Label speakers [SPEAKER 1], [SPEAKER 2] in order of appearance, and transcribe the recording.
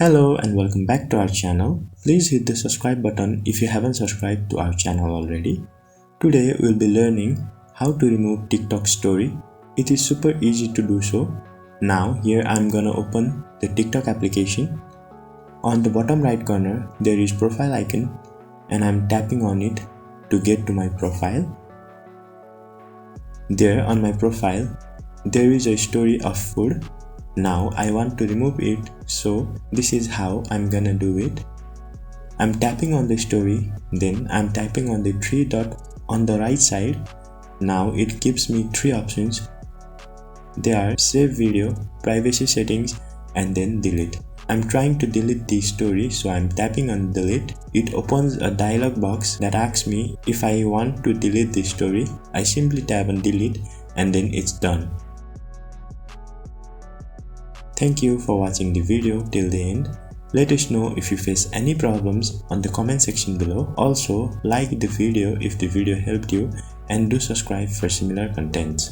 [SPEAKER 1] Hello and welcome back to our channel. Please hit the subscribe button if you haven't subscribed to our channel already. Today we'll be learning how to remove TikTok story. It is super easy to do so. Now here I'm gonna open the TikTok application. On the bottom right corner there is profile icon and I'm tapping on it to get to my profile. There on my profile there is a story of food. Now I want to remove it, so this is how I'm gonna do it. I'm tapping on the story, then I'm tapping on the three dot on the right side. Now it gives me three options. They are save video, privacy settings, and then delete. I'm trying to delete the story, so I'm tapping on delete. It opens a dialog box that asks me if I want to delete the story. I simply tap on delete and then it's done. Thank you for watching the video till the end. Let us know if you face any problems on the comment section below. Also, like the video if the video helped you and do subscribe for similar contents.